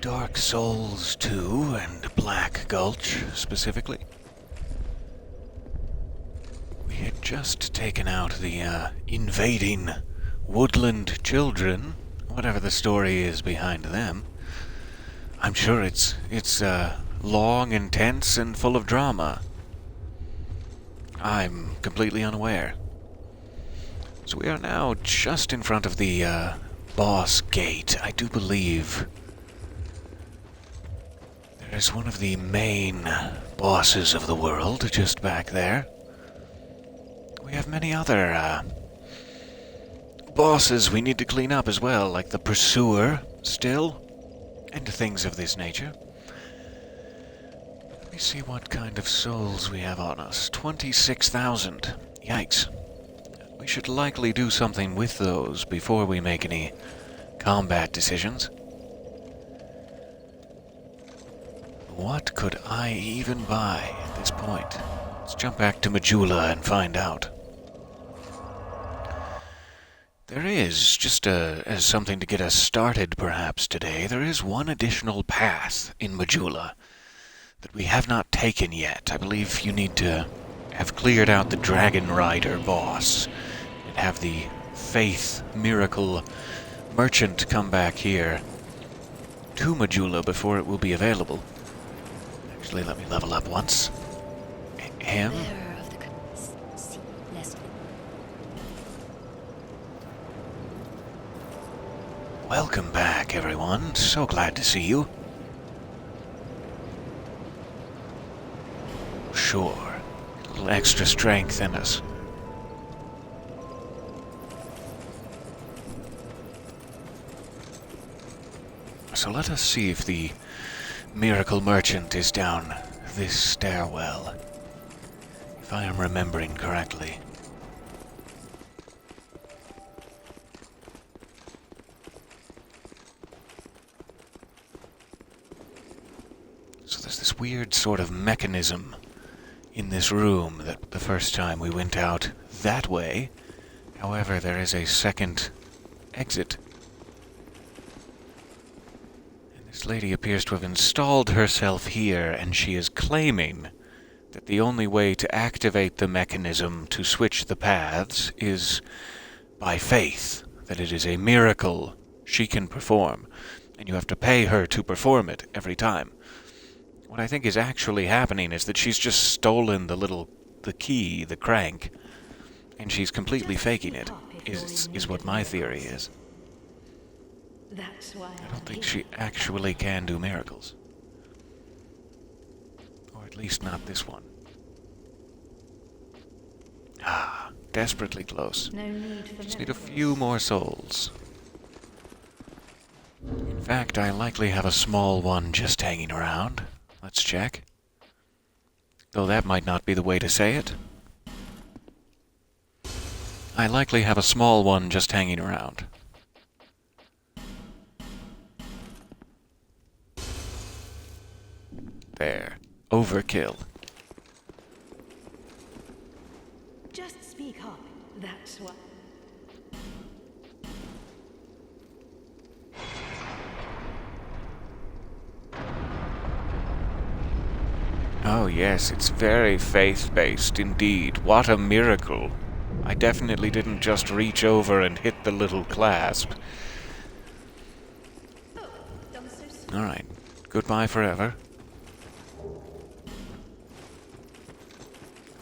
Dark Souls 2 and Black Gulch, specifically. We had just taken out the invading woodland children, whatever the story is behind them. I'm sure it's long, intense, and full of drama. I'm completely unaware. So we are now just in front of the boss gate. I do believe there is one of the main bosses of the world just back there. We have many other bosses we need to clean up as well, like the Pursuer still, and things of this nature. Let me see what kind of souls we have on us. 26,000. Yikes. We should likely do something with those before we make any combat decisions. What could I even buy at this point? Let's jump back to Majula and find out. There is, just as something to get us started perhaps today, there is one additional path in Majula that we have not taken yet. I believe you need to have cleared out the Dragon Rider boss and have the Faith Miracle Merchant come back here to Majula before it will be available. Actually, let me level up once. Him. Welcome back, everyone. So glad to see you. Sure. A little extra strength in us. So let us see if the Miracle Merchant is down this stairwell, if I am remembering correctly. So there's this weird sort of mechanism in this room that the first time we went out that way. However, there is a second exit. And this lady appears to have installed herself here, and she is claiming that the only way to activate the mechanism to switch the paths is by faith, that it is a miracle she can perform, and you have to pay her to perform it every time. What I think is actually happening is that she's just stolen the key, the crank, and she's completely faking it, is what my theory is. I don't think she actually can do miracles. Or at least not this one. Ah, desperately close. Just need a few more souls. In fact, I likely have a small one just hanging around. Let's check. Though that might not be the way to say it. I likely have a small one just hanging around. There. Overkill. Just speak up, that's what. Oh yes, it's very faith-based indeed. What a miracle. I definitely didn't just reach over and hit the little clasp. Alright, goodbye forever.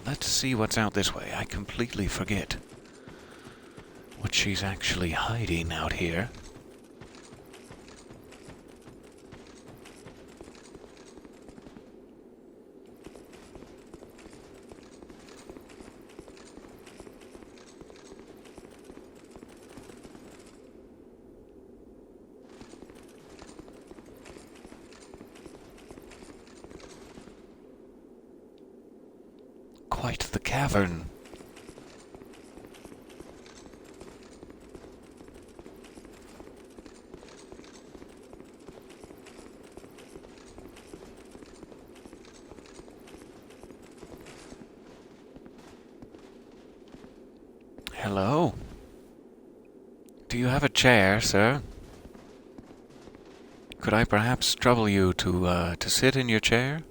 Let's see what's out this way. I completely forget what she's actually hiding out here. Quite the cavern. Hello? Do you have a chair, sir? Could I perhaps trouble you to sit in your chair?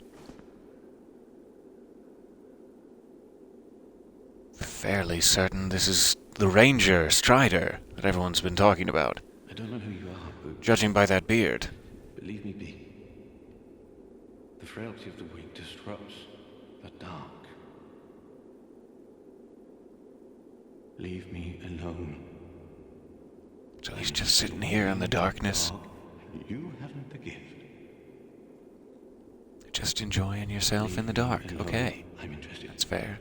Fairly certain this is the Ranger, Strider, that everyone's been talking about. I don't know who you are, but Judging by that beard. believe me, B. The frailty of the weak disrupts the dark. Leave me alone. So he's just sitting here in the darkness, You haven't the gift. just enjoying yourself in the dark. Alone. Okay, I'm interested. that's fair.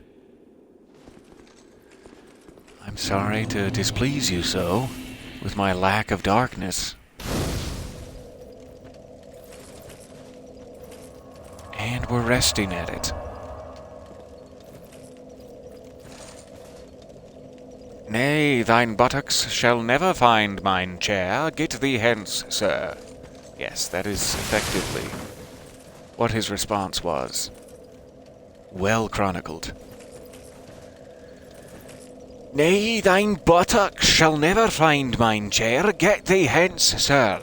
I'm sorry to displease you so, with my lack of darkness. And we're resting at it. Nay, thine buttocks shall never find mine chair. Get thee hence, sir. Yes, that is effectively what his response was. Well chronicled. Nay, thine buttocks shall never find mine chair. Get thee hence, sir.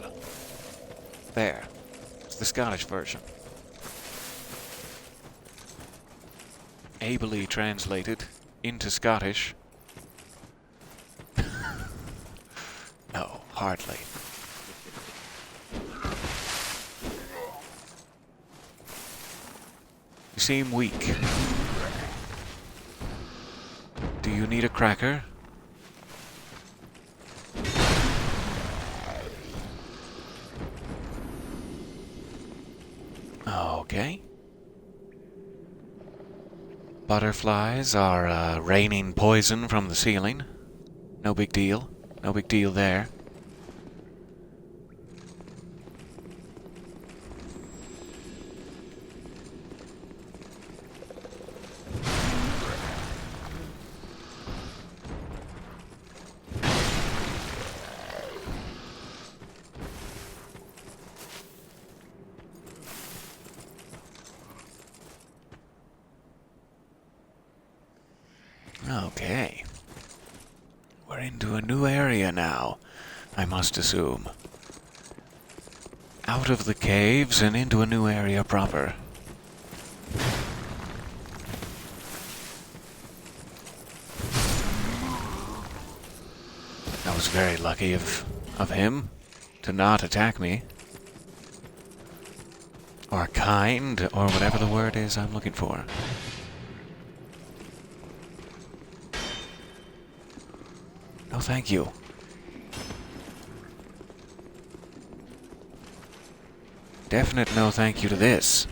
There. It's the Scottish version. Ably translated into Scottish. No, hardly. You seem weak. Do you need a cracker? Okay. Butterflies are raining poison from the ceiling. No big deal. No big deal there. Okay. We're into a new area now, I must assume. Out of the caves and into a new area proper. That was very lucky of him to not attack me. Or kind, or whatever the word is I'm looking for. No, thank you. Definite no thank you to this.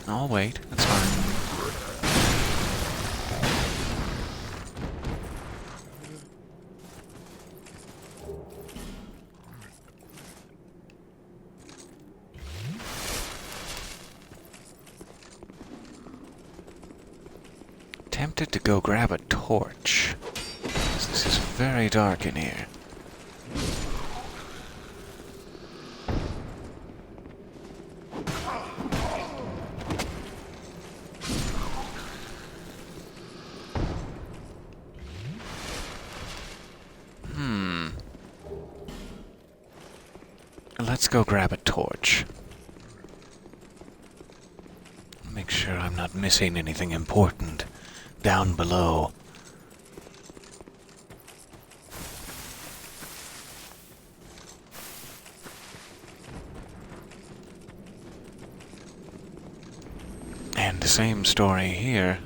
I'll wait, that's fine. Tempted to go grab a torch. This is very dark in here. Let's go grab a torch. Make sure I'm not missing anything important down below. And the same story here.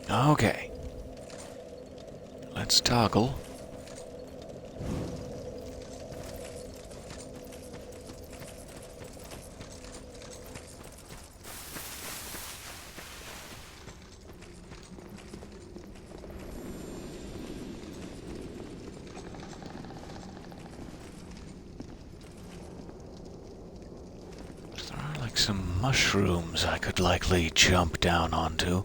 Okay. Let's toggle. There are like some mushrooms I could likely jump down onto.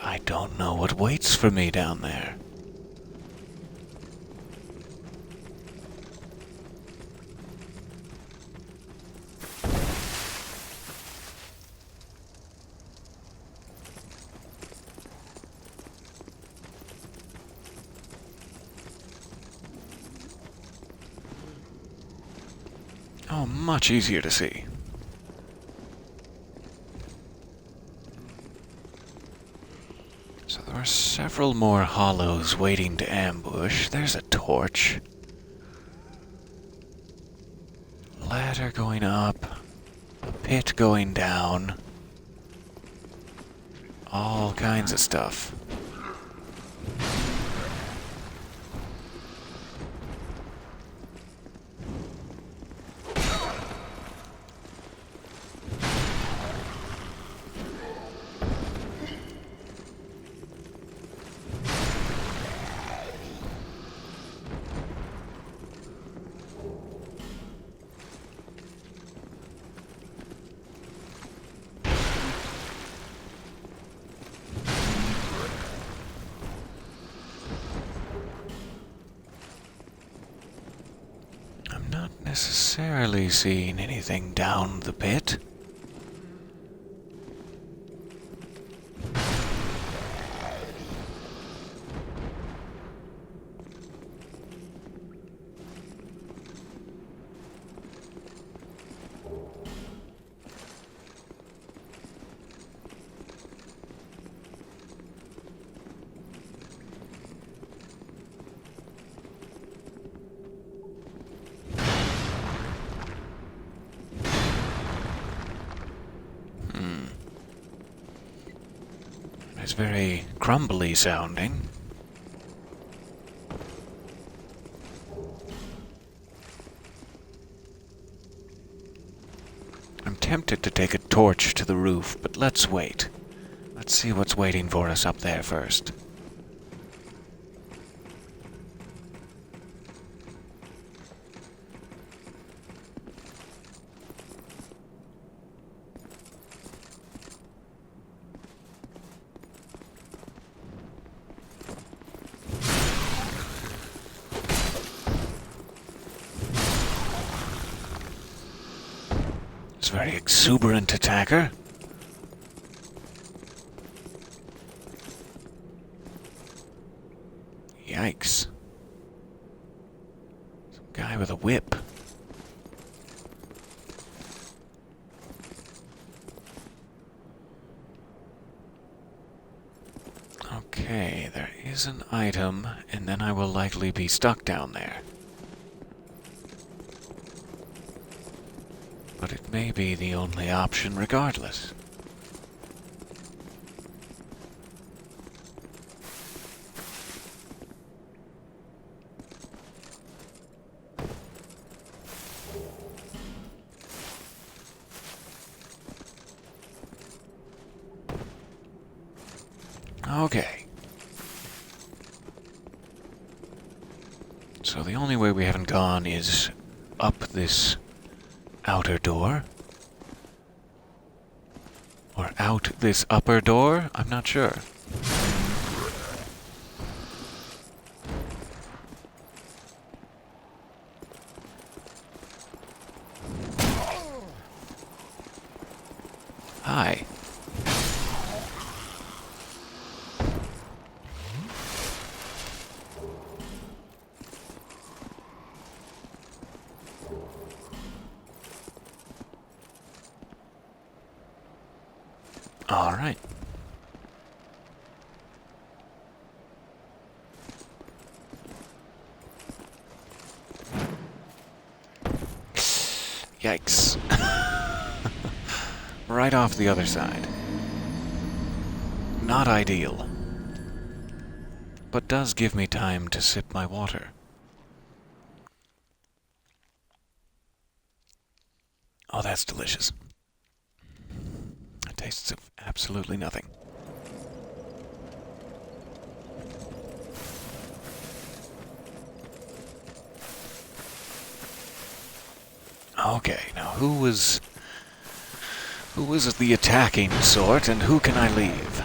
I don't know what waits for me down there. Oh, much easier to see. So there are several more hollows waiting to ambush. There's a torch. Ladder going up. A pit going down. All kinds of stuff. Necessarily seeing anything down the pit. It's very crumbly sounding. I'm tempted to take a torch to the roof, but let's wait. Let's see what's waiting for us up there first. Very exuberant attacker. Yikes. Some guy with a whip. Okay, there is an item, and then I will likely be stuck down there. But it may be the only option regardless. Okay. So the only way we haven't gone is up this outer door? Or out this upper door? I'm not sure. Hi. All right. Yikes. Right off the other side. Not ideal. But does give me time to sip my water. Oh, that's delicious. It tastes of absolutely nothing. Okay, now who was the attacking sort, and who can I leave?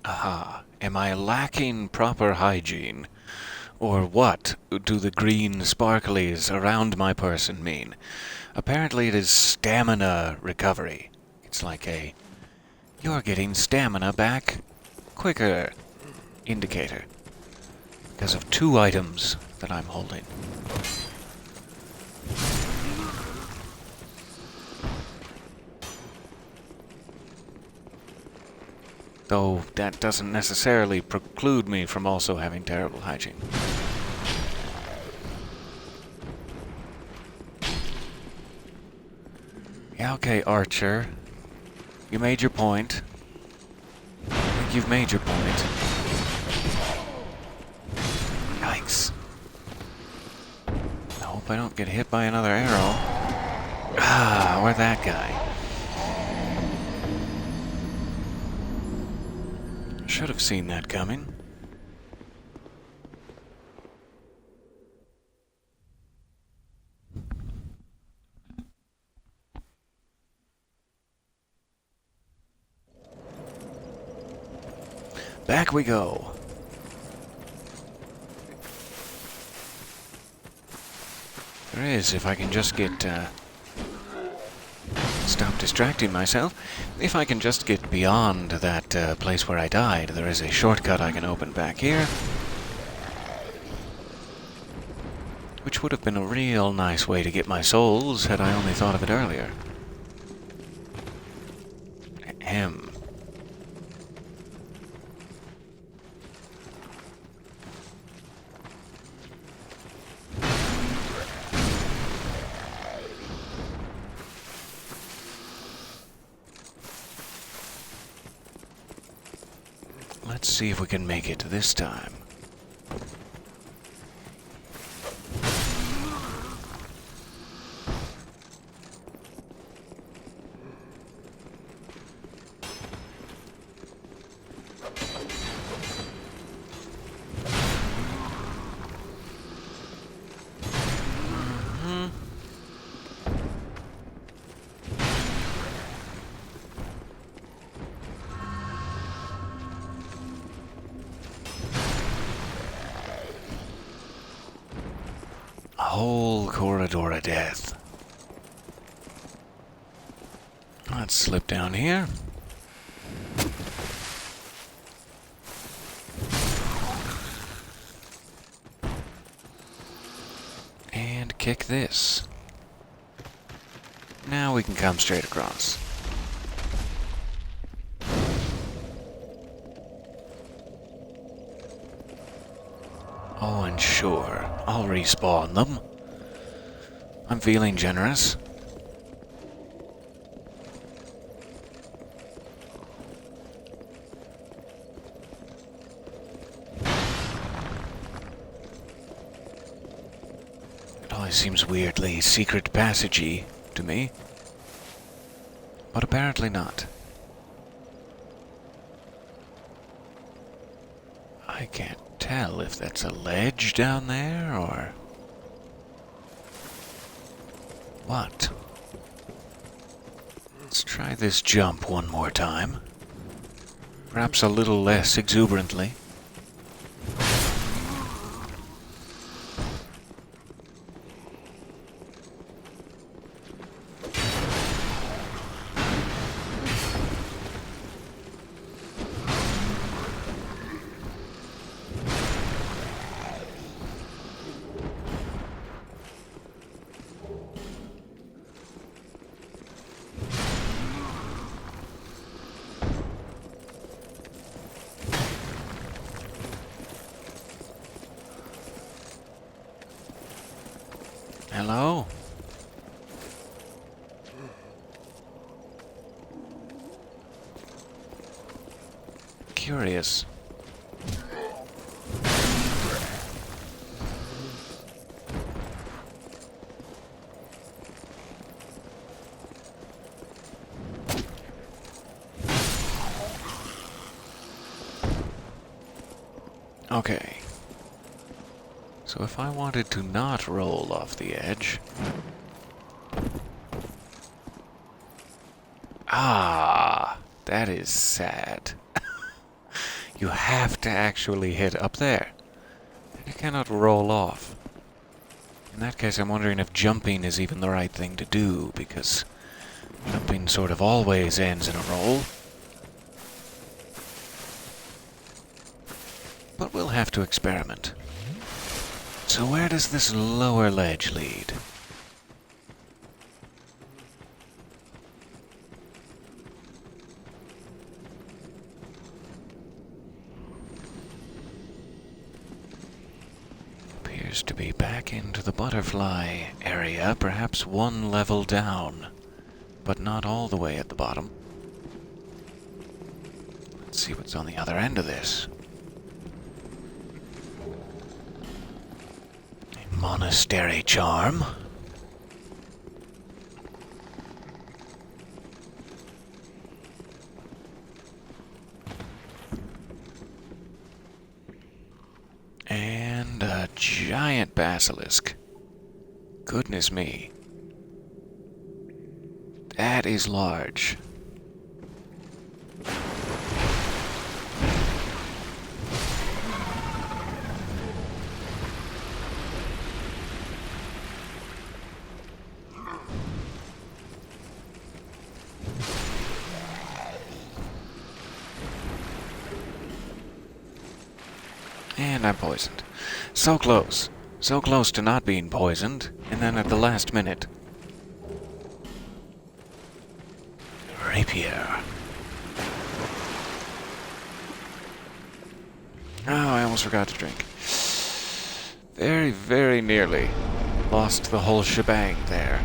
Aha. Am I lacking proper hygiene? Or what do the green sparklies around my person mean? Apparently it is stamina recovery. It's like a "you're getting stamina back quicker" indicator. Because of 2 items that I'm holding. Though that doesn't necessarily preclude me from also having terrible hygiene. Yeah, okay, Archer. You made your point. I think you've made your point. Yikes. I hope I don't get hit by another arrow. Ah, or that guy. Should have seen that coming. Back we go. There is, if I can just get, stop distracting myself. If I can just get beyond that place where I died, there is a shortcut I can open back here. Which would have been a real nice way to get my souls had I only thought of it earlier. Ahem. Let's see if we can make it this time. Whole corridor of death. Let's slip down here. And kick this. Now we can come straight across. Oh, and sure, I'll respawn them. I'm feeling generous. It always seems weirdly secret passagey to me. But apparently not. I can't tell if that's a ledge down there or what. Let's try this jump one more time. Perhaps a little less exuberantly. Hello? Curious. Okay. So if I wanted to not roll off the edge... Ah, that is sad. You have to actually hit up there. You cannot roll off. In that case, I'm wondering if jumping is even the right thing to do, because jumping sort of always ends in a roll. But we'll have to experiment. So where does this lower ledge lead? Appears to be back into the butterfly area, perhaps one level down, but not all the way at the bottom. Let's see what's on the other end of this. A monastery charm. And a giant basilisk. Goodness me. That is large. And I'm poisoned. So close. So close to not being poisoned, and then at the last minute. Rapier. Oh, I almost forgot to drink. Very, very nearly lost the whole shebang there.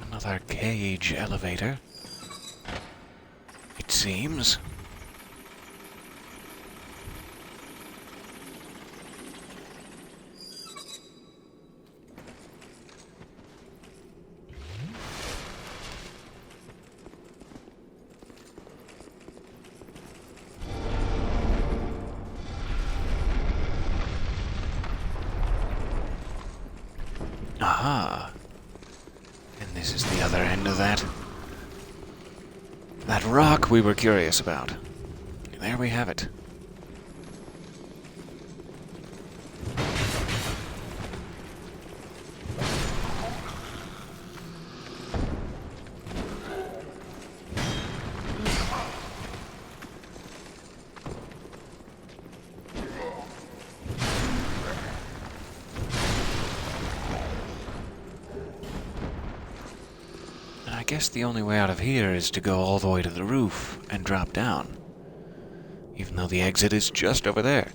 Another cage elevator, it seems. Aha. And this is the other end of that. That rock we were curious about. There we have it. I guess the only way out of here is to go all the way to the roof and drop down. Even though the exit is just over there.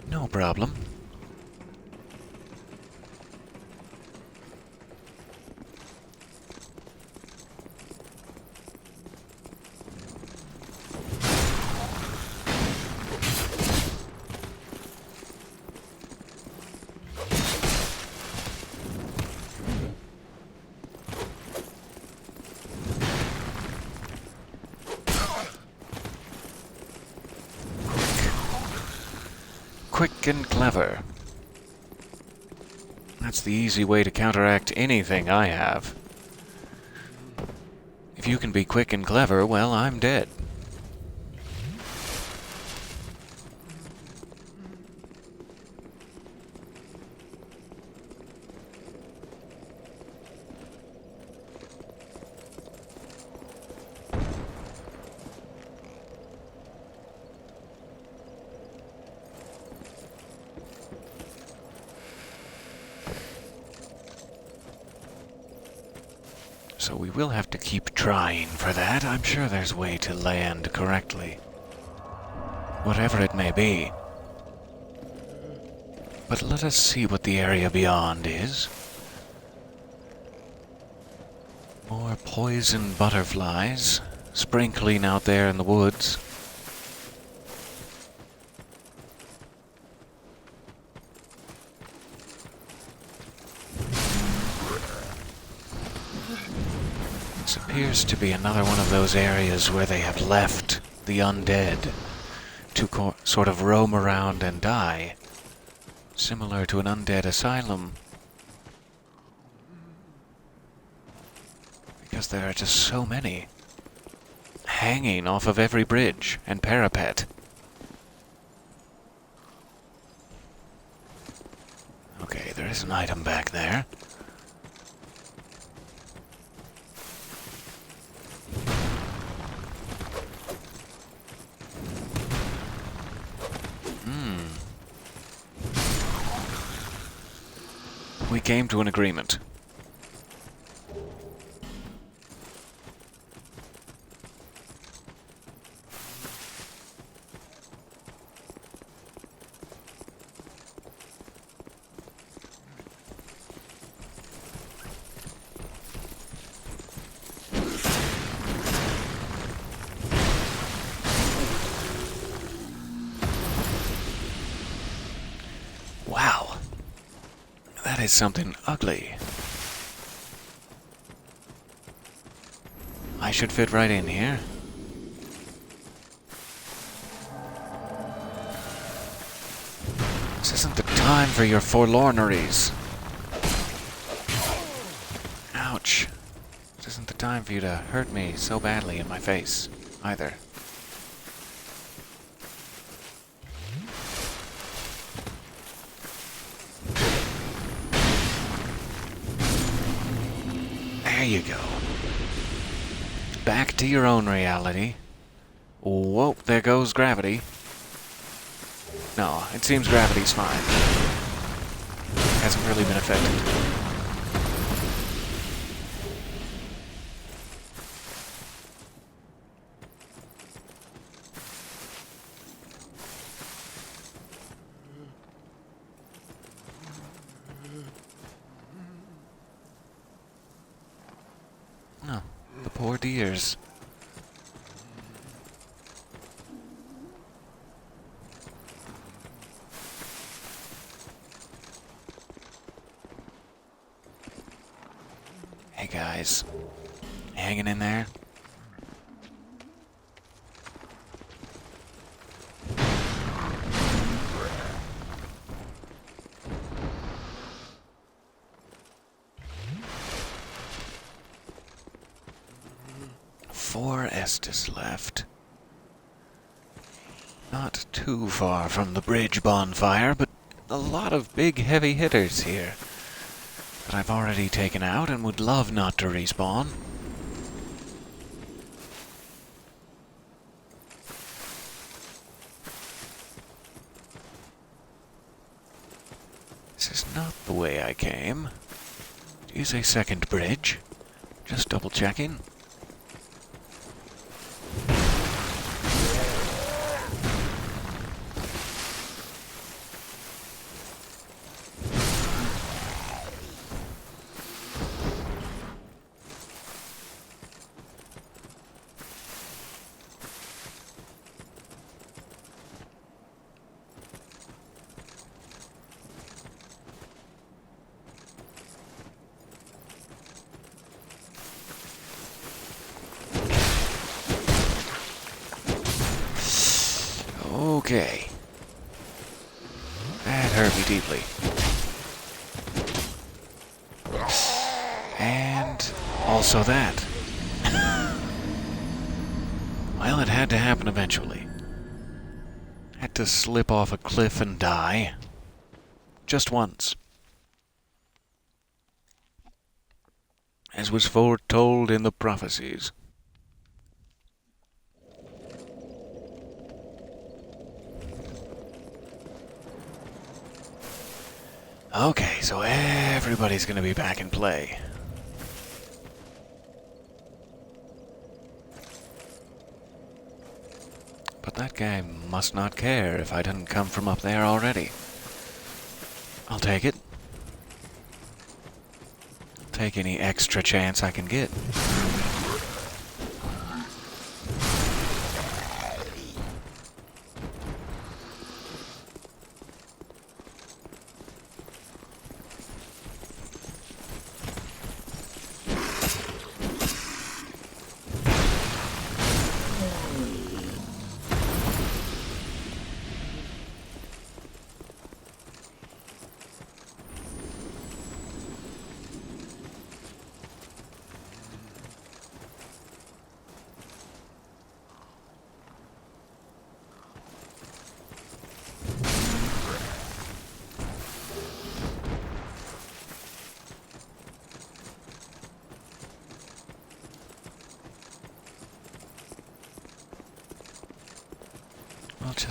No problem. Quick and clever. That's the easy way to counteract anything I have. If you can be quick and clever, well, I'm dead. So we will have to keep trying for that. I'm sure there's a way to land correctly. Whatever it may be. But let us see what the area beyond is. More poison butterflies sprinkling out there in the woods. appears to be another one of those areas where they have left the undead to sort of roam around and die, similar to an undead asylum. Because there are just so many hanging off of every bridge and parapet. Okay, there is an item back there. We came to an agreement. Wow. That is something ugly. I should fit right in here. This isn't the time for your forlorneries. Ouch. This isn't the time for you to hurt me so badly in my face, either. There you go. Back to your own reality. Whoa, there goes gravity. No, it seems gravity's fine. Hasn't really been affected. Oh, the poor deers. Hey guys, hanging in there? Four Estes left. Not too far from the bridge bonfire, but a lot of big heavy hitters here that I've already taken out and would love not to respawn. This is not the way I came. It is a second bridge. Just double checking. Okay. That hurt me deeply. And also that. Well, it had to happen eventually. Had to slip off a cliff and die. Just once. As was foretold in the prophecies. Okay, so everybody's gonna be back in play. But that guy must not care if I didn't come from up there already. I'll take it. Take any extra chance I can get.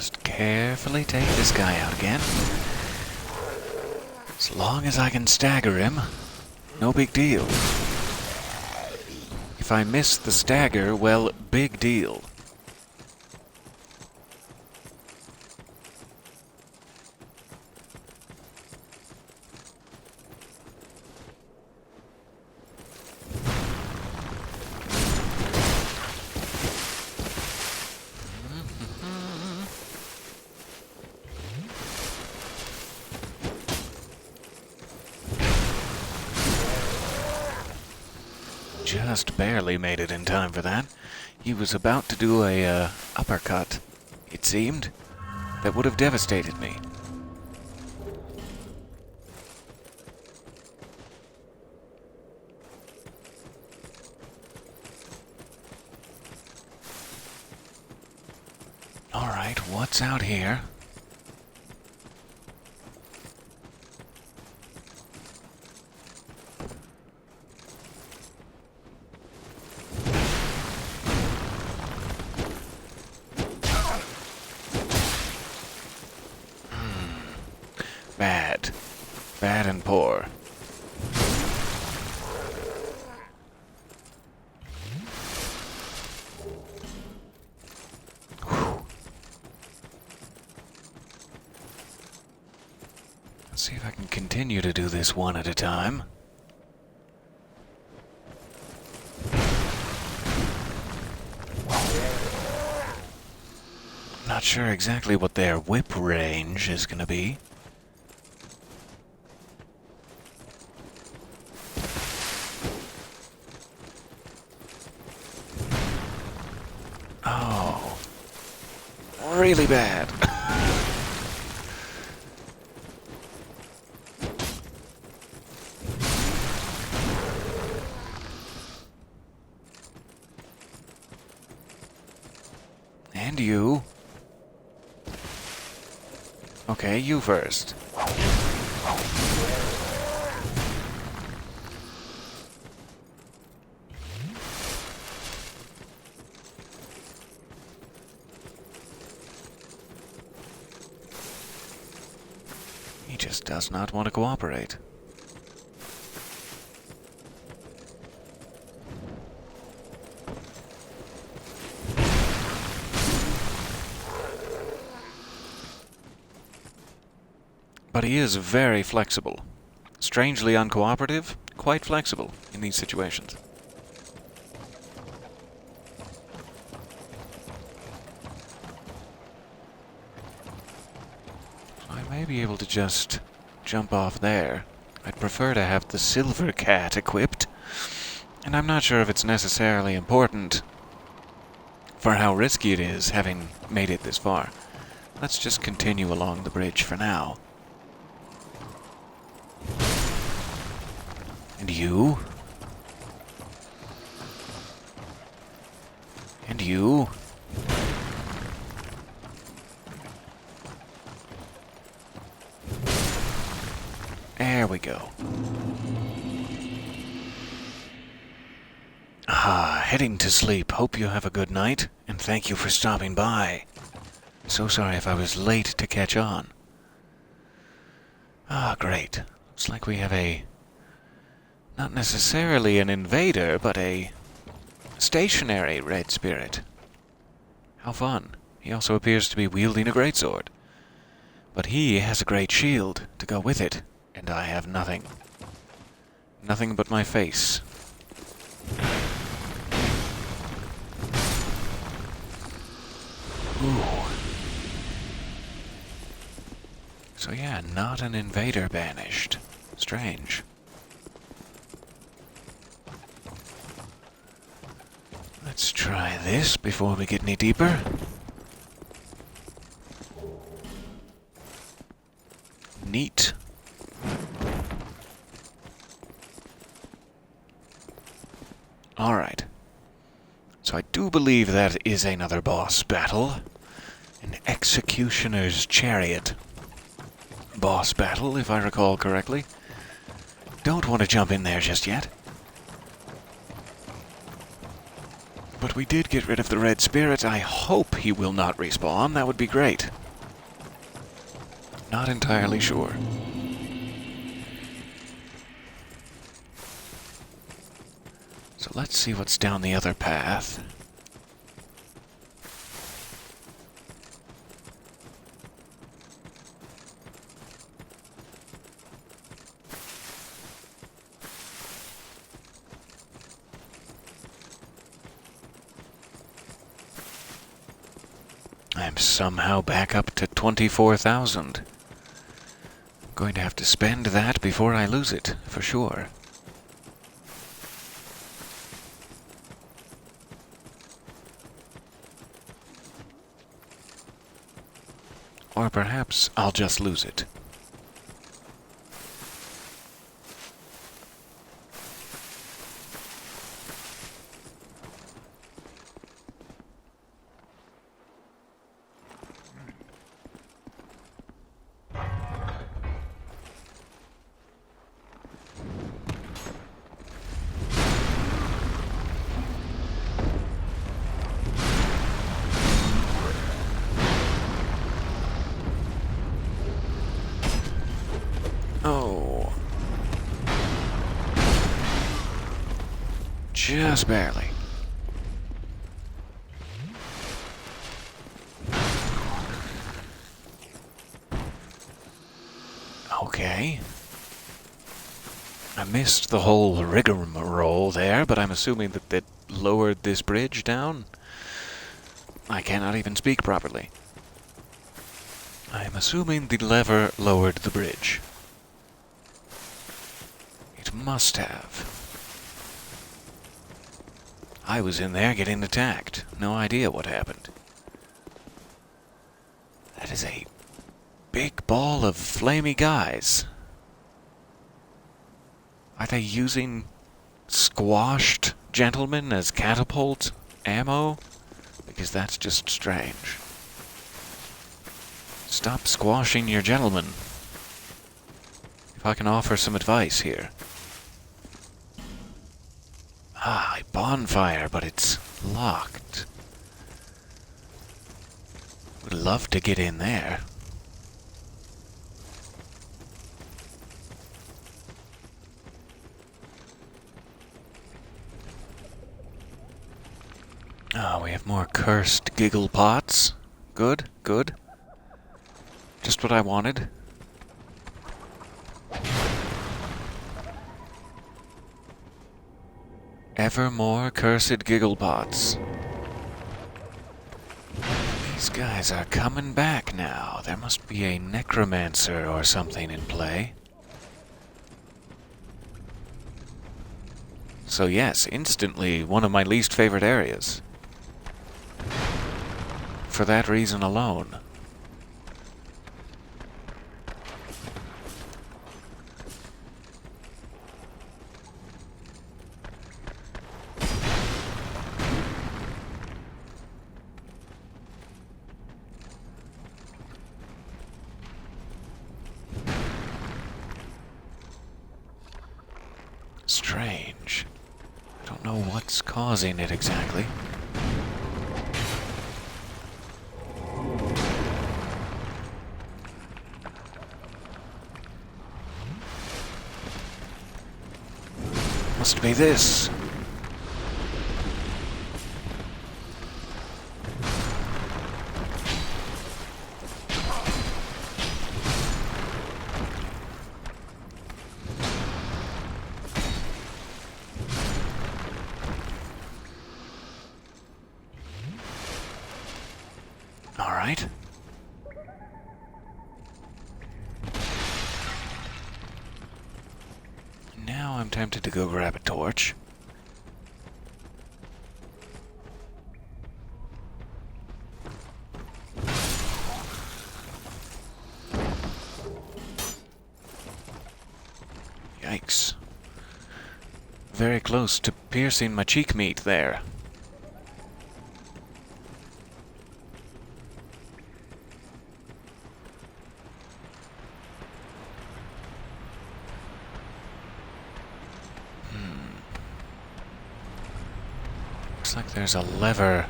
Just carefully take this guy out again. As long as I can stagger him, no big deal. If I miss the stagger, well, big deal. Just barely made it in time for that. He was about to do a uppercut, it seemed, that would have devastated me. Alright, what's out here? Bad. Bad and poor. Whew. Let's see if I can continue to do this one at a time. Not sure exactly what their whip range is going to be. Oh, really bad. And you. Okay, you first. He just does not want to cooperate. But he is very flexible. Strangely uncooperative, quite flexible in these situations. I may be able to just jump off there. I'd prefer to have the silver cat equipped, and I'm not sure if it's necessarily important for how risky it is having made it this far. Let's just continue along the bridge for now. And you? And you? There we go. Ah, heading to sleep. Hope you have a good night, and thank you for stopping by. So sorry if I was late to catch on. Ah, great. Looks like we have not necessarily an invader, but a stationary red spirit. How fun. He also appears to be wielding a greatsword. But he has a great shield to go with it, and I have nothing. Nothing but my face. Ooh. So yeah, not an invader banished. Strange. Let's try this before we get any deeper. Neat. Alright. So I do believe that is another boss battle. An Executioner's Chariot boss battle, if I recall correctly. Don't want to jump in there just yet. But we did get rid of the red spirit. I hope he will not respawn. That would be great. Not entirely sure. So let's see what's down the other path. I'm somehow back up to 24,000. I'm going to have to spend that before I lose it, for sure. Or perhaps I'll just lose it. Oh. Just barely. Okay. I missed the whole rigmarole there, but I'm assuming that that lowered this bridge down. I cannot even speak properly. I'm assuming the lever lowered the bridge. It must have. I was in there getting attacked. No idea what happened. That is a big ball of flamey guys. Are they using squashed gentlemen as catapult ammo? Because that's just strange. Stop squashing your gentlemen. If I can offer some advice here. Ah, a bonfire, but it's locked. Would love to get in there. Ah, we have more cursed giggle pots. Good, good. Just what I wanted. Ever more cursed giggle pots. These guys are coming back now. There must be a necromancer or something in play. So yes, instantly one of my least favorite areas. For that reason alone. Strange. I don't know what's causing it exactly. Must be this. All right. Now I'm tempted to go grab a torch. Yikes. Very close to piercing my cheek meat there. Looks like there's a lever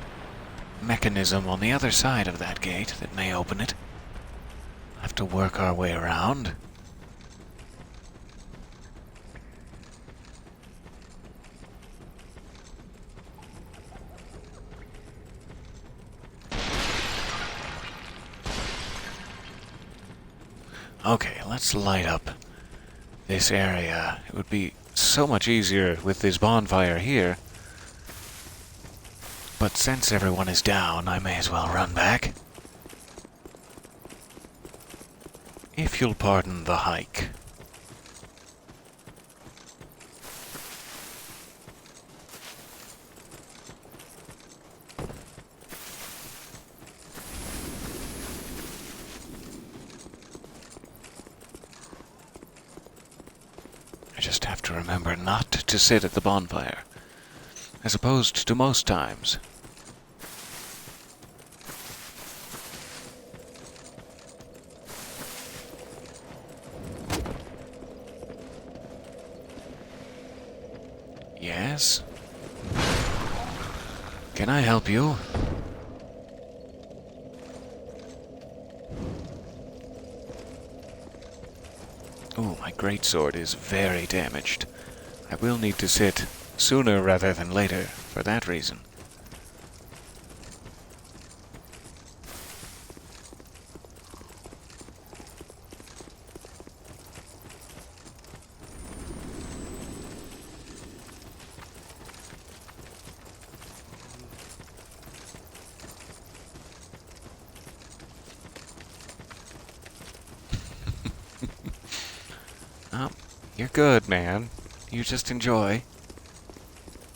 mechanism on the other side of that gate that may open it. We'll have to work our way around. Okay, let's light up this area. It would be so much easier with this bonfire here. But since everyone is down, I may as well run back. If you'll pardon the hike. I just have to remember not to sit at the bonfire, as opposed to most times. Yes? Can I help you? Ooh, my greatsword is very damaged. I will need to sit sooner rather than later for that reason. Oh, you're good, man. You just enjoy.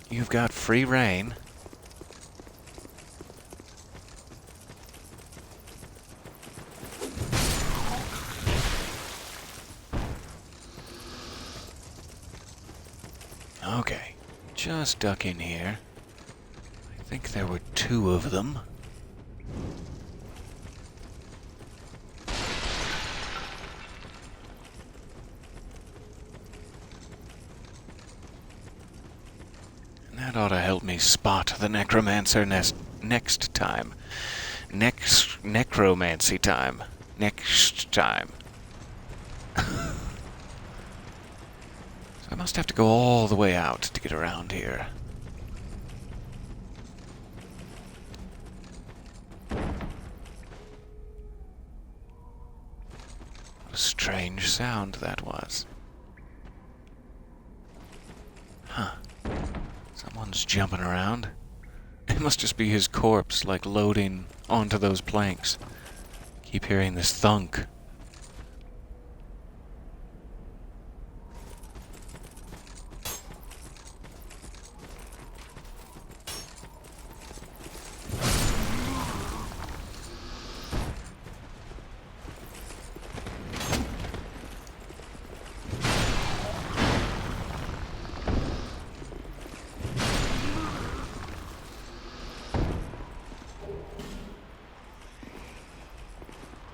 You've got free reign. Okay, just duck in here. I think there were 2 of them. That ought to help me spot the necromancer next time. Necromancy time. Next time. So I must have to go all the way out to get around here. What a strange sound that was. Huh. Someone's jumping around. It must just be his corpse, like, loading onto those planks. Keep hearing this thunk.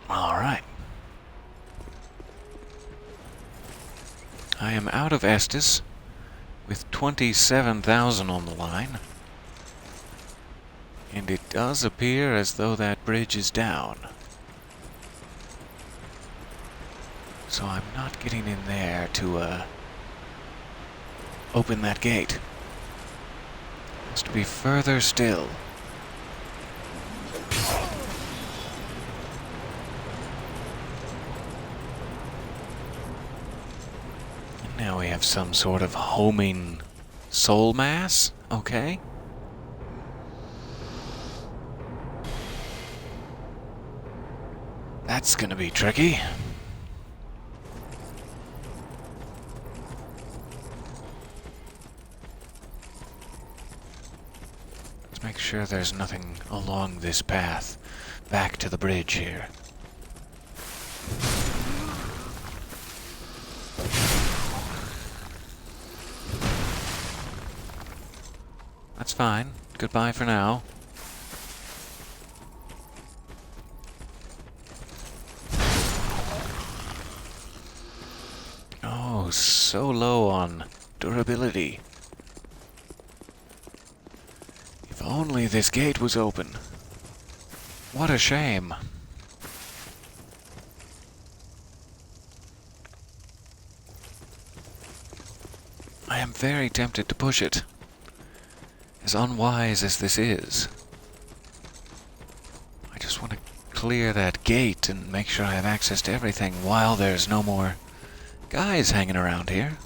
Alright. I am out of Estus, with 27,000 on the line. And it does appear as though that bridge is down. So I'm not getting in there to, open that gate. Must be further still. Now we have some sort of homing soul mass, okay? That's gonna be tricky. Let's make sure there's nothing along this path back to the bridge here. That's fine. Goodbye for now. Oh, so low on durability. If only this gate was open. What a shame. I am very tempted to push it. As unwise as this is, I just want to clear that gate and make sure I have access to everything while there's no more guys hanging around here.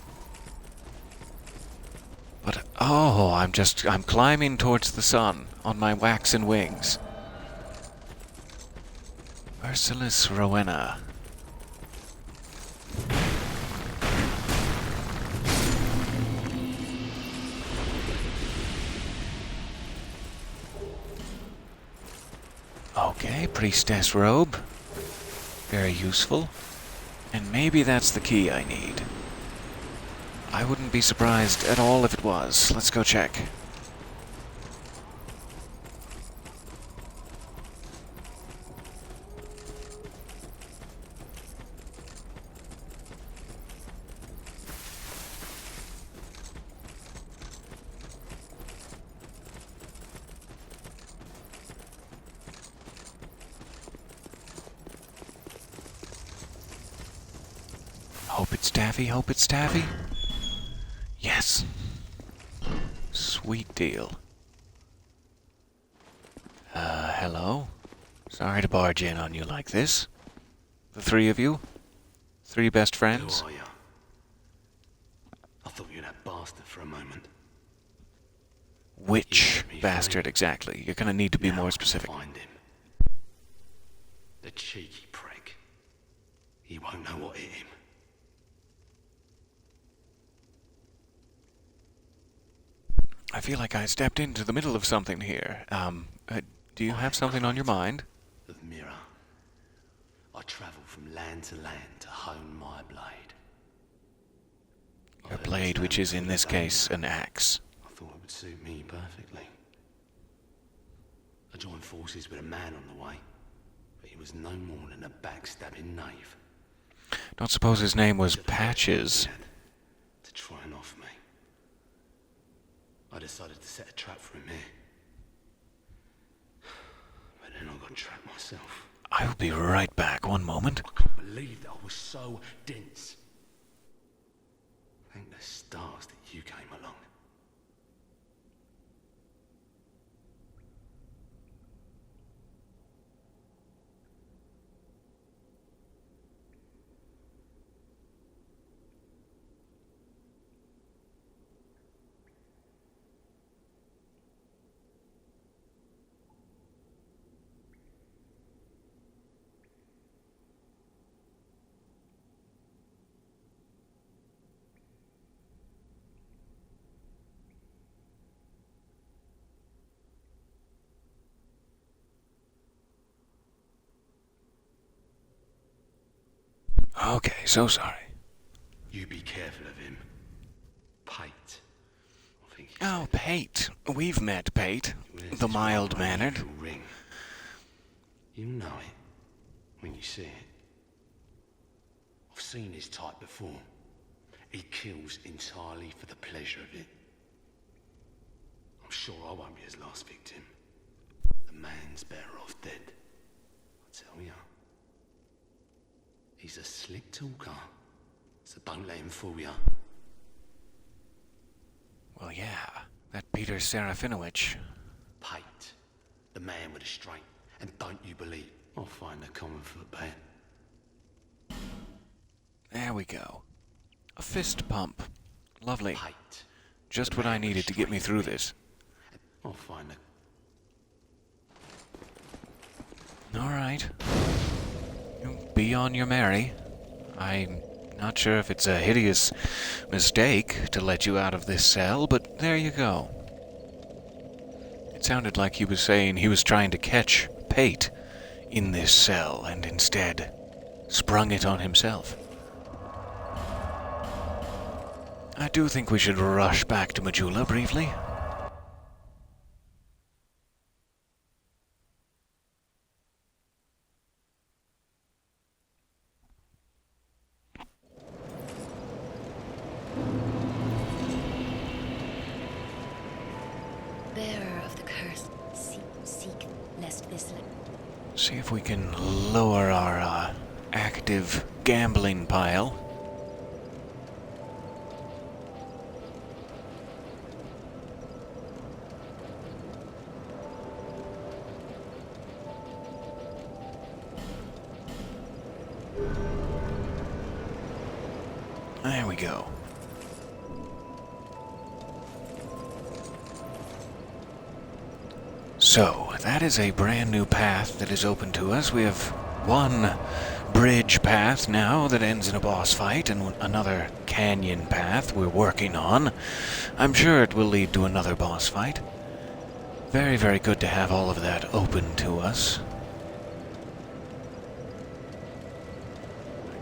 But, oh, I'm climbing towards the sun on my waxen wings. Merciless Rowena. Okay, priestess robe. Very useful. And maybe that's the key I need. I wouldn't be surprised at all if it was. Let's go check. Hope it's taffy, hope it's taffy. Yes. Sweet deal. Hello? Sorry to barge in on you like this. The three of you? Three best friends? Who are you? I thought you were that bastard for a moment. Which You bastard exactly? You're gonna need to be Now more I can specific. Find him. The cheeky prick. He won't know what hit him. I feel like I stepped into the middle of something here. Do you have something on your mind? Of mirror. I travel from land to land to hone my blade. Your blade, which is in this case an axe. I thought it would suit me perfectly. I joined forces with a man on the way, but he was no more than a backstabbing knave. Don't suppose his name was Patches. To try and off me. I decided to set a trap for him here. But then I got trapped myself. I will be right back. One moment. I can't believe that I was so dense. Thank the stars that you came along. Okay, so sorry. You be careful of him. Pate. I think he Oh, said. Pate. We've met, Pate. Wears The this mild-mannered. unusual ring. You know it when you see it. I've seen his type before. He kills entirely for the pleasure of it. I'm sure I won't be his last victim. The man's better off dead. I tell ya. He's a slick talker, so don't let him fool ya. Well, yeah. That Peter Serafinovich. Pate, the man with a straight, and don't you believe I'll find a common foot bed. There we go. A fist pump. Lovely. Pate, Just the what I man with needed a to get me straight through bit. this. I'll find a Alright. You be on your merry. I'm not sure if it's a hideous mistake to let you out of this cell, but there you go. It sounded like he was saying he was trying to catch Pate in this cell and instead sprung it on himself. I do think we should rush back to Majula briefly. Bearer of the curse, listening. See if we can lower our active gambling pile. There we go. So, that is a brand new path that is open to us. We have one bridge path now that ends in a boss fight, and another canyon path we're working on. I'm sure it will lead to another boss fight. Very, very good to have all of that open to us.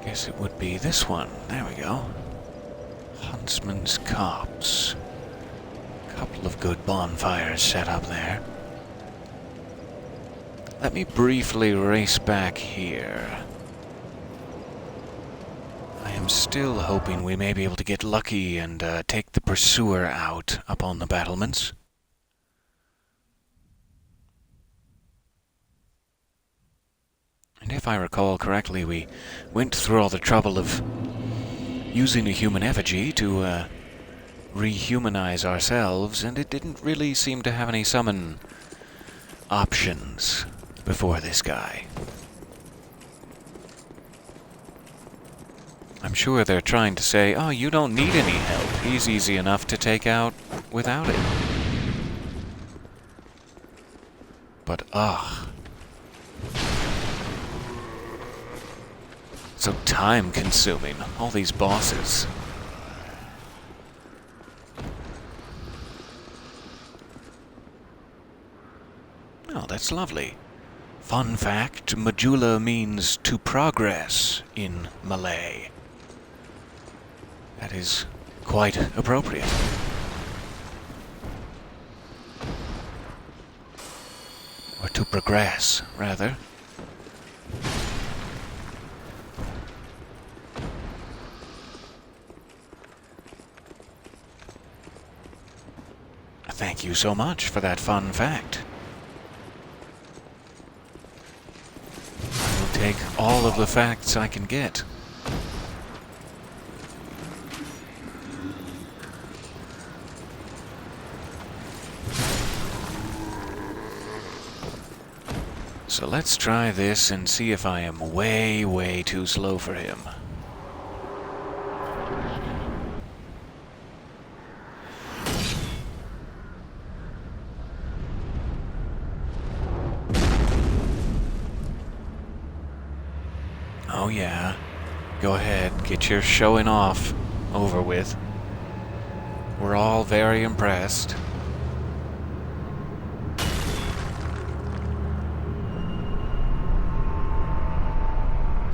I guess it would be this one. There we go. Huntsman's Copse. Couple of good bonfires set up there. Let me briefly race back here. I am still hoping we may be able to get lucky and take the pursuer out up on the battlements. And if I recall correctly, we went through all the trouble of using a human effigy to rehumanize ourselves, and it didn't really seem to have any summon options before this guy. I'm sure they're trying to say, oh, you don't need any help. He's easy enough to take out without it. But, so time-consuming, all these bosses. Oh, that's lovely. Fun fact, Majula means to progress in Malay. That is quite appropriate. Or to progress, rather. Thank you so much for that fun fact. I will take all of the facts I can get. So let's try this and see if I am way, way too slow for him. Oh yeah, go ahead, get your showing off over with. We're all very impressed.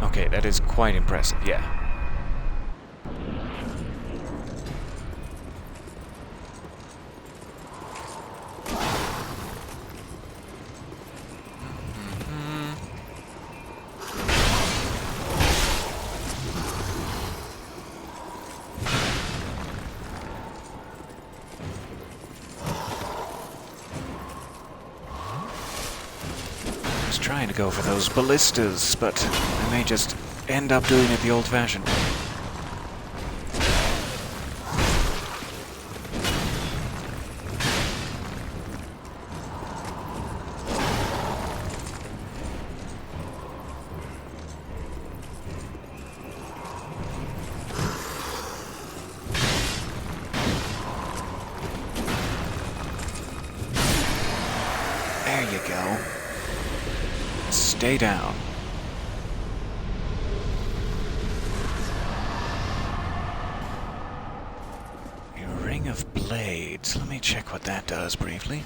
Okay, that is quite impressive, yeah. Trying to go for those ballistas, but I may just end up doing it the old-fashioned way. There you go. Stay down. A ring of blades. Let me check what that does briefly.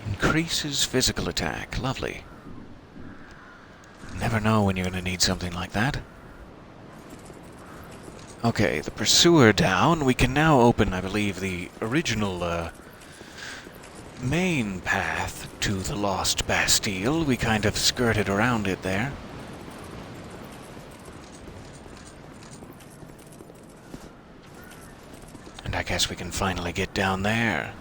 Increases physical attack. Lovely. Never know when you're going to need something like that. Okay, the pursuer down. We can now open, I believe, the original main path to the Lost Bastille. We kind of skirted around it there. And I guess we can finally get down there.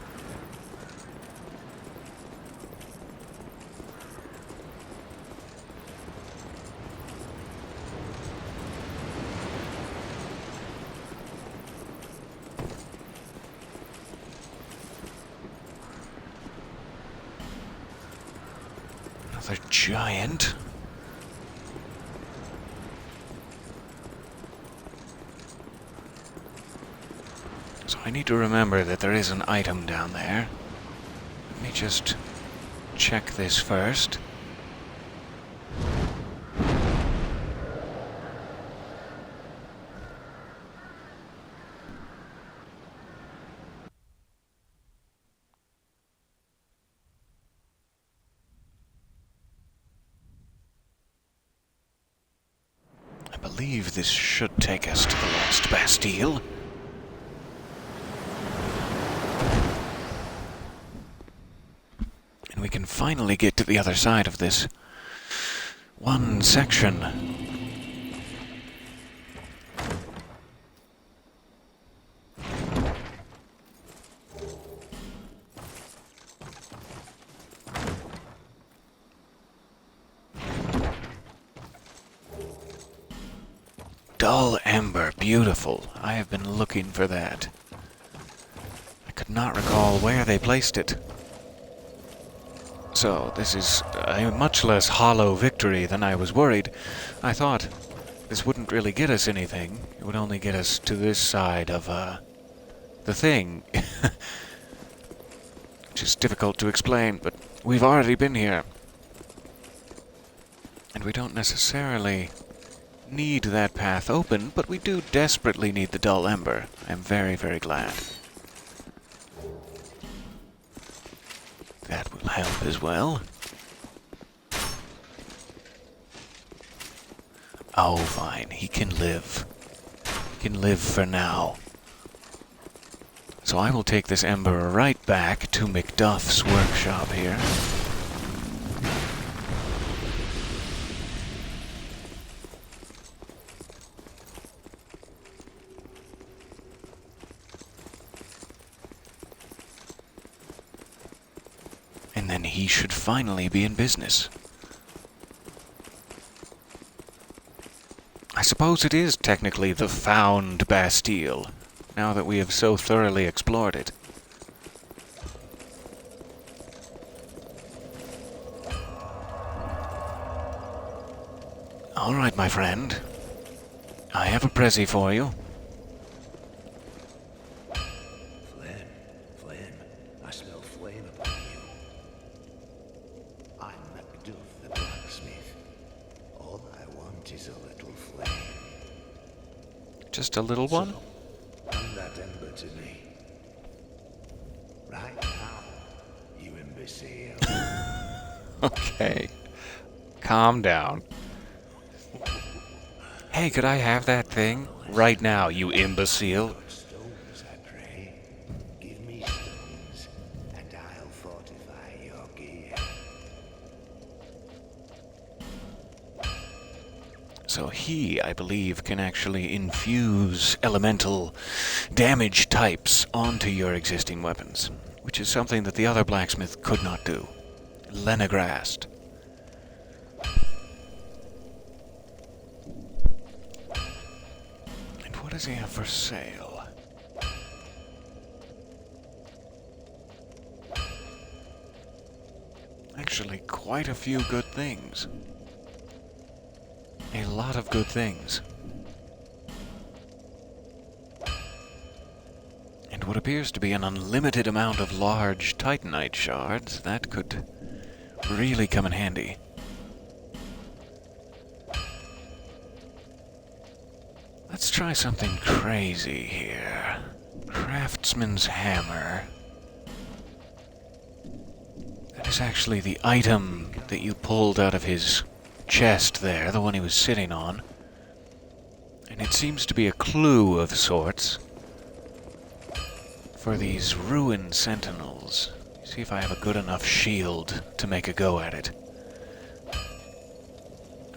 Another giant. So I need to remember that there is an item down there. Let me just check this first. I believe this should take us to the Lost Bastille. And we can finally get to the other side of this one section. Dull ember, beautiful. I have been looking for that. I could not recall where they placed it. So, this is a much less hollow victory than I was worried. I thought this wouldn't really get us anything. It would only get us to this side of, the thing. Which is difficult to explain, but we've already been here. And we don't necessarily need that path open, but we do desperately need the dull ember. I'm very, very glad. That will help as well. Oh, fine. He can live. He can live for now. So I will take this ember right back to Macduff's workshop here. And then he should finally be in business. I suppose it is technically the found Bastille, now that we have so thoroughly explored it. All right, my friend. I have a prezi for you. I smell flame upon you. I'm Macduff the blacksmith. All I want is a little flame. Just a little one? So, hand that ember to me. Right now, you imbecile. Okay. Calm down. Hey, could I have that thing? Right now, you imbecile. Stones, I pray. Give me stones, and I'll fortify your gear. So he, I believe, can actually infuse elemental damage types onto your existing weapons, which is something that the other blacksmith could not do. Lenegrast. And what does he have for sale? Actually, quite a few good things. A lot of good things. And what appears to be an unlimited amount of large titanite shards, that could really come in handy. Let's try something crazy here. Craftsman's hammer. That is actually the item that you pulled out of his chest there, the one he was sitting on. And it seems to be a clue of sorts for these ruined sentinels. See if I have a good enough shield to make a go at it.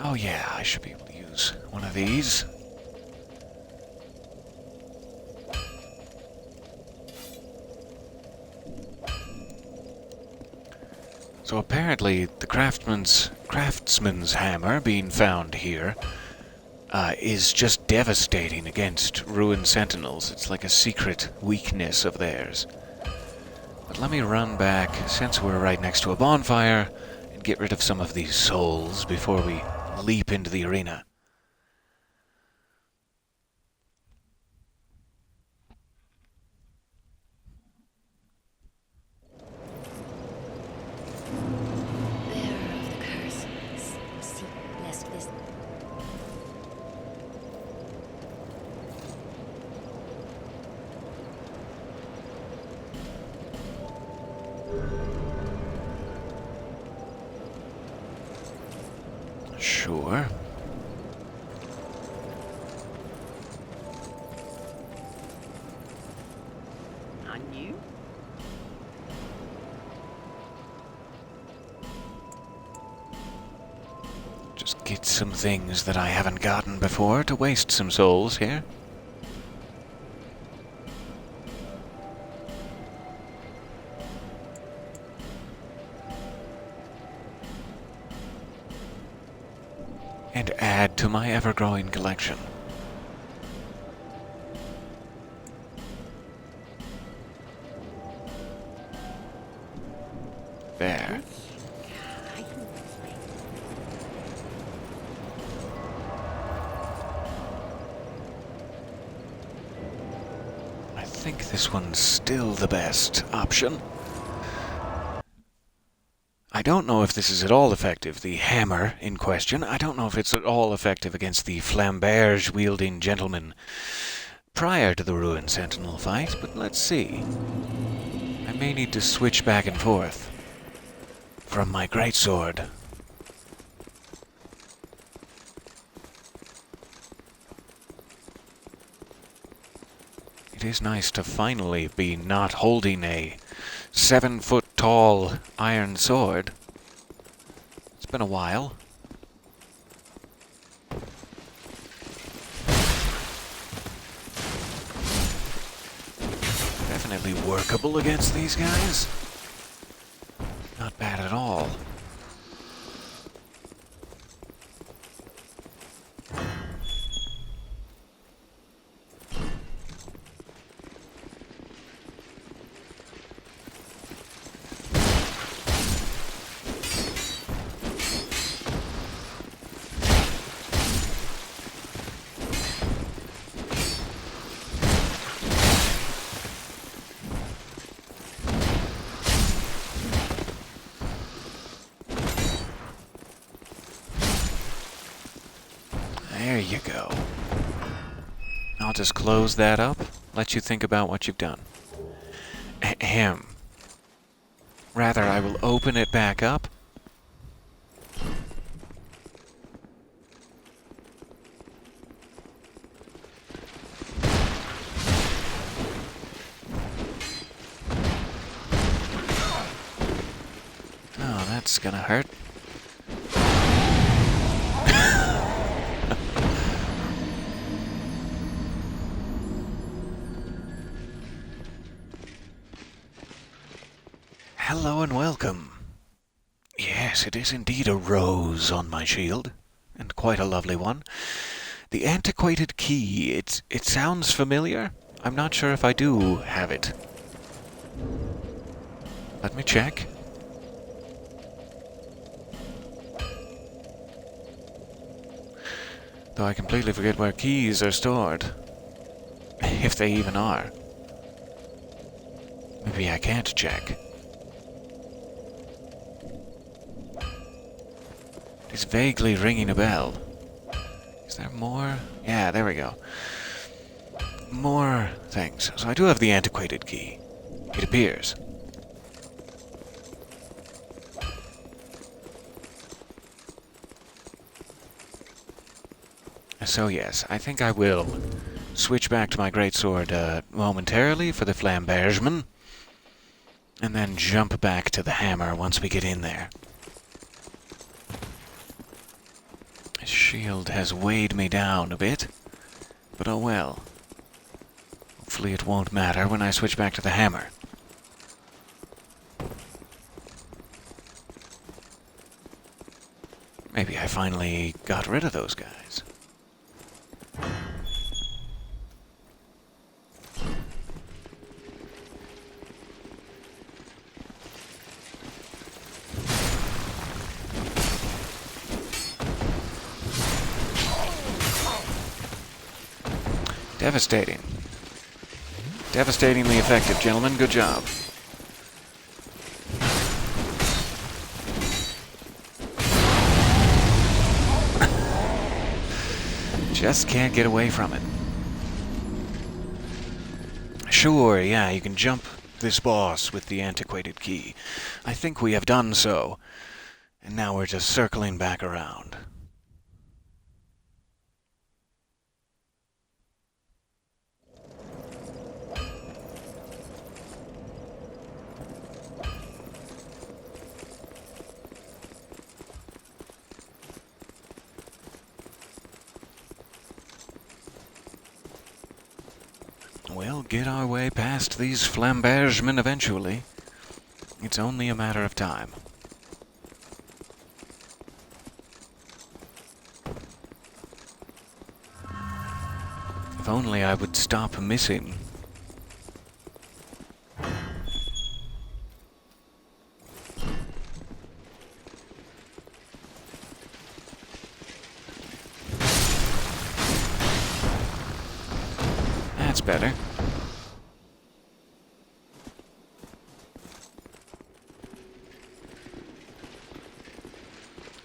Oh yeah, I should be able to use one of these. So apparently the craftsman's hammer being found here is just devastating against ruined sentinels. It's like a secret weakness of theirs. But let me run back, since we're right next to a bonfire, and should get rid of some of these souls before we leap into the arena. Bearer of the curse, seek lest this. Sure. And you? Just get some things that I haven't gotten before to waste some souls here. And add to my ever-growing collection. There. I think this one's still the best option. I don't know if this is at all effective, the hammer in question. I don't know if it's at all effective against the flamberge-wielding gentleman prior to the Ruin Sentinel fight, but let's see. I may need to switch back and forth from my greatsword. It is nice to finally be not holding a 7-foot-tall iron sword. It's been a while. Definitely workable against these guys. Not bad at all. There you go. I'll just close that up, let you think about what you've done. Ahem. Rather, I will open it back up. Oh, that's gonna hurt. Hello and welcome. Yes, it is indeed a rose on my shield, and quite a lovely one. The antiquated key, it sounds familiar. I'm not sure if I do have it. Let me check. Though I completely forget where keys are stored. If they even are. Maybe I can't check. It's vaguely ringing a bell. Is there more? Yeah, there we go. More things. So I do have the antiquated key. It appears. So yes, I think I will switch back to my greatsword momentarily for the flambergeman, and then jump back to the hammer once we get in there. His shield has weighed me down a bit, but oh well. Hopefully it won't matter when I switch back to the hammer. Maybe I finally got rid of those guys. Devastating. Devastatingly effective, gentlemen. Good job. Just can't get away from it. Sure, yeah, you can jump this boss with the antiquated key. I think we have done so. And now we're just circling back around. We'll get our way past these flambergemen eventually. It's only a matter of time. If only I would stop missing. That's better.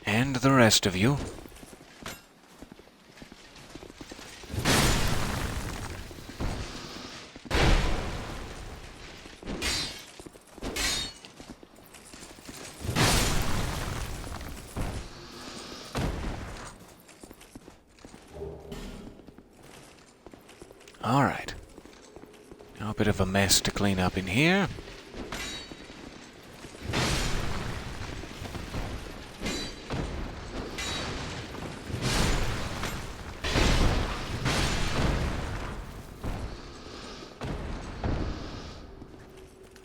And the rest of you. All right. Now a bit of a mess to clean up in here.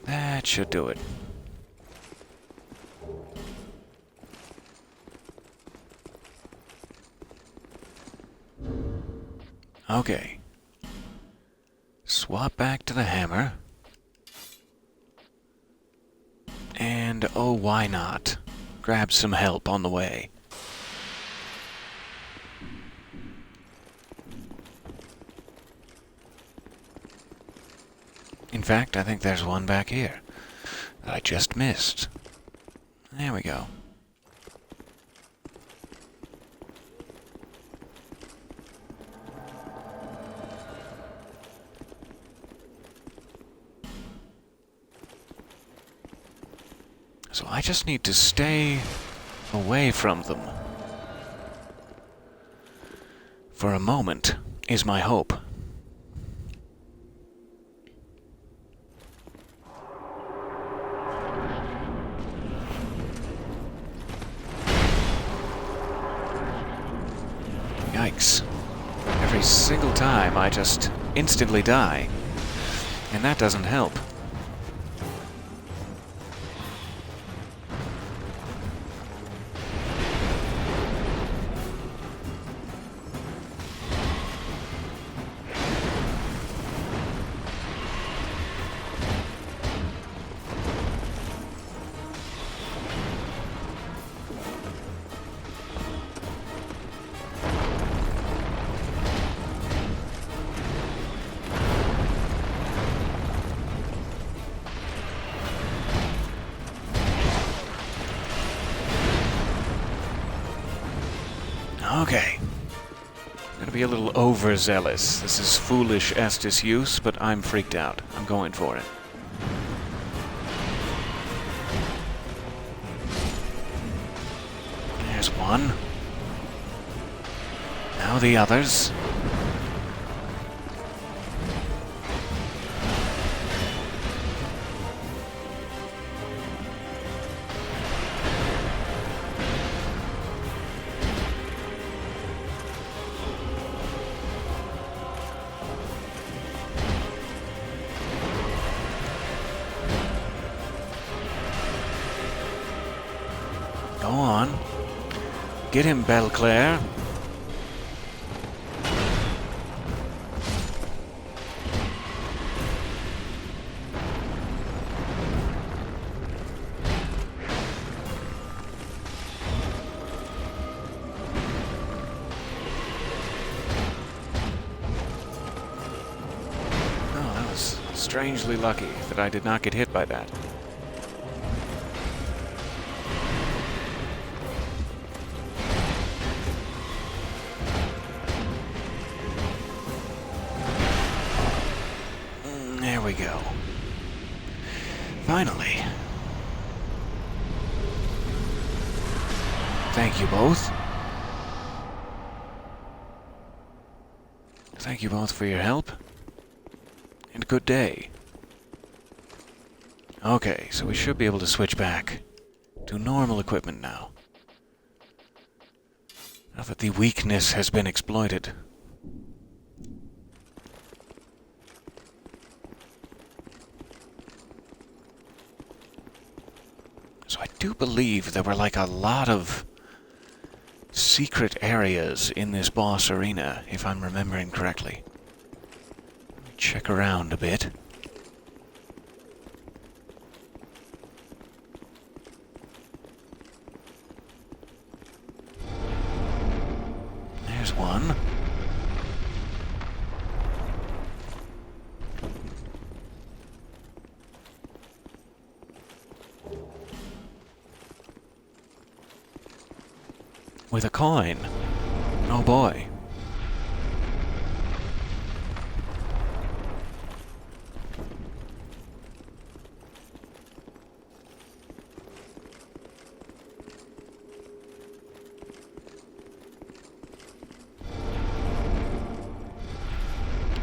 That should do it. Okay. Swap back to the hammer. And oh, why not? Grab some help on the way. In fact, I think there's one back here that I just missed. There we go. So I just need to stay away from them. For a moment, is my hope. Yikes. Every single time I just instantly die. And that doesn't help. Okay. I'm gonna be a little overzealous. This is foolish Estus use, but I'm freaked out. I'm going for it. There's one. Now the others. Go on. Get him, Belclair. strangely lucky that I did not get hit by that. There we go. Finally. Thank you both. Thank you both for your help. And good day. Okay, so we should be able to switch back to normal equipment now. Now that the weakness has been exploited. So I do believe there were like a lot of secret areas in this boss arena, if I'm remembering correctly. Let me check around a bit. There's one. With a coin. Oh boy.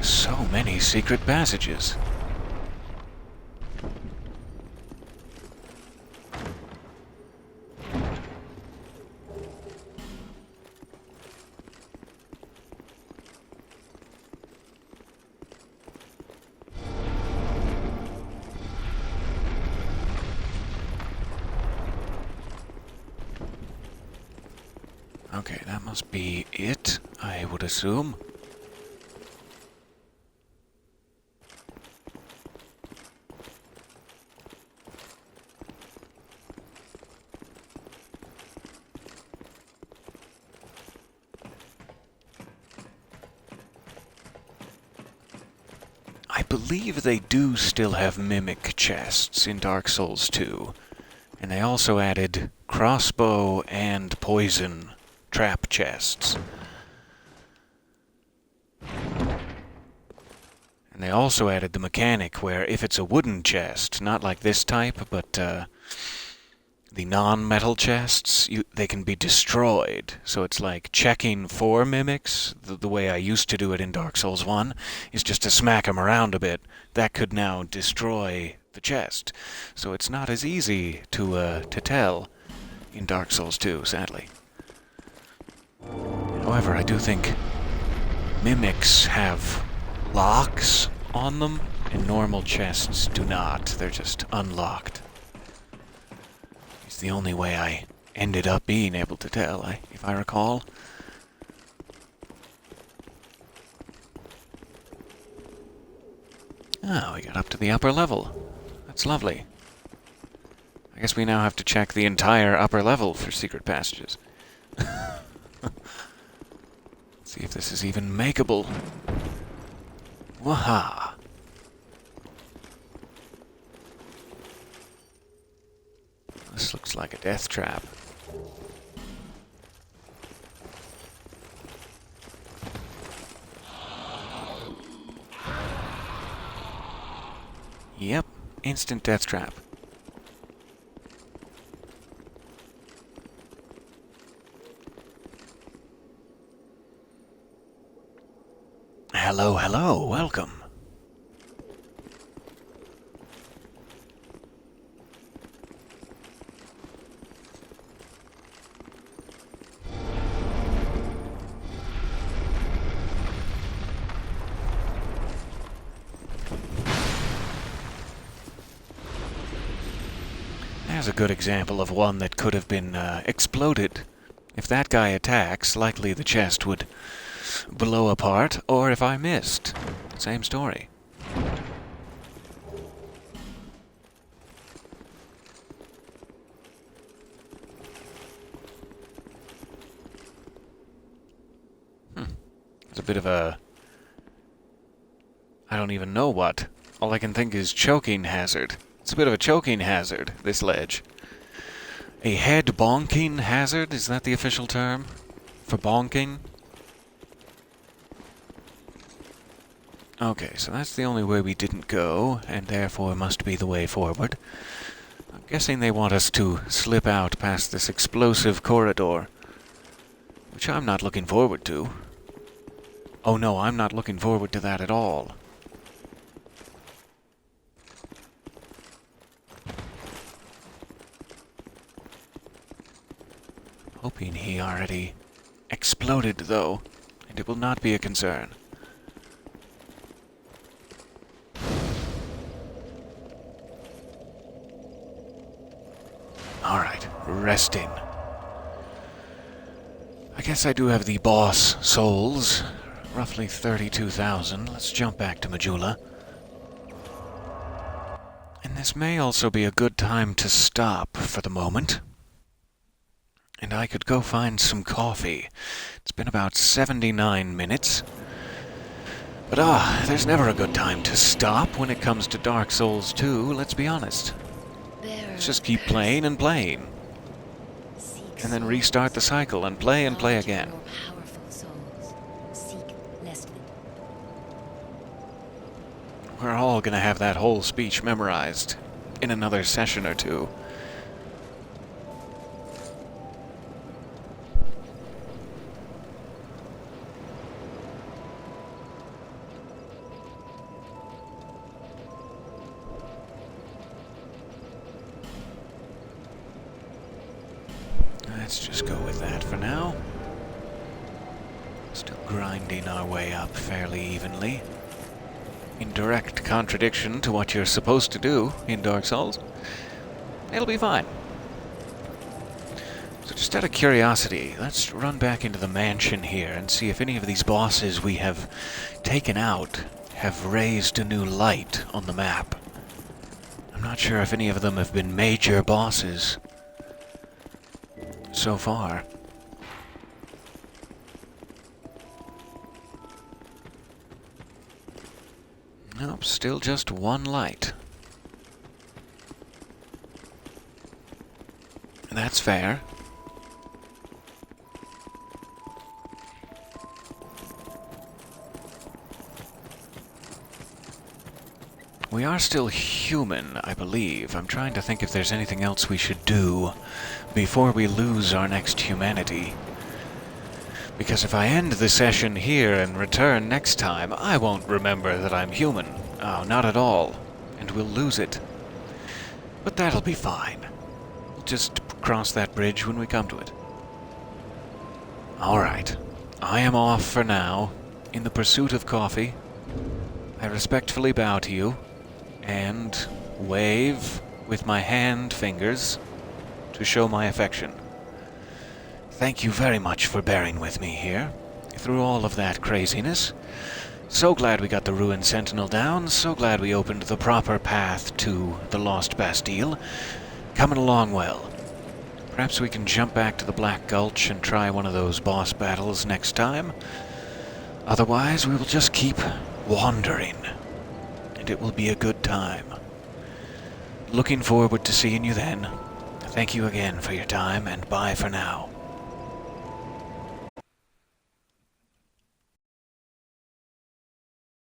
So many secret passages. Okay, that must be it, I would assume. I believe they do still have mimic chests in Dark Souls 2, and they also added crossbow and poison trap chests. And they also added the mechanic where if it's a wooden chest, not like this type, but the non-metal chests, they can be destroyed. So it's like checking for mimics. The way I used to do it in Dark Souls 1 is just to smack them around a bit. That could now destroy the chest. So it's not as easy to tell in Dark Souls 2, sadly. However, I do think mimics have locks on them, and normal chests do not. They're just unlocked. It's the only way I ended up being able to tell, if I recall. Oh, we got up to the upper level. That's lovely. I guess we now have to check the entire upper level for secret passages. See if this is even makeable. Waha! This looks like a death trap. Yep, instant death trap. Hello, hello, welcome. There's a good example of one that could have been exploded. If that guy attacks, likely the chest would blow apart, or if I missed. Same story. It's a bit of a... I don't even know what All I can think is choking hazard. It's a bit of a choking hazard, this ledge. A head bonking hazard? Is that the official term? For bonking? Okay, so that's the only way we didn't go, and therefore must be the way forward. I'm guessing they want us to slip out past this explosive corridor, which I'm not looking forward to. Oh no, I'm not looking forward to that at all. Hoping he already exploded, though, and it will not be a concern. Alright, resting. I guess I do have the boss souls, roughly 32,000. Let's jump back to Majula. And this may also be a good time to stop for the moment. And I could go find some coffee. It's been about 79 minutes. But there's never a good time to stop when it comes to Dark Souls 2, let's be honest. Let's just keep playing and playing. And then restart the cycle and play again. We're all gonna have that whole speech memorized in another session or two. Let's just go with that for now. Still grinding our way up fairly evenly. In direct contradiction to what you're supposed to do in Dark Souls. It'll be fine. So just out of curiosity, let's run back into the mansion here and see if any of these bosses we have taken out have raised a new light on the map. I'm not sure if any of them have been major bosses so far. Nope, still just one light. That's fair. We are still human, I believe. I'm trying to think if there's anything else we should do before we lose our next humanity. Because if I end the session here and return next time, I won't remember that I'm human. Oh, not at all. And we'll lose it. But that'll be fine. We'll just cross that bridge when we come to it. Alright. I am off for now, in the pursuit of coffee. I respectfully bow to you, and wave with my hand fingers to show my affection. Thank you very much for bearing with me here, through all of that craziness. So glad we got the Ruined Sentinel down, so glad we opened the proper path to the Lost Bastille. Coming along well. Perhaps we can jump back to the Black Gulch and try one of those boss battles next time. Otherwise, we will just keep wandering, and it will be a good time. Looking forward to seeing you then. Thank you again for your time, and bye for now.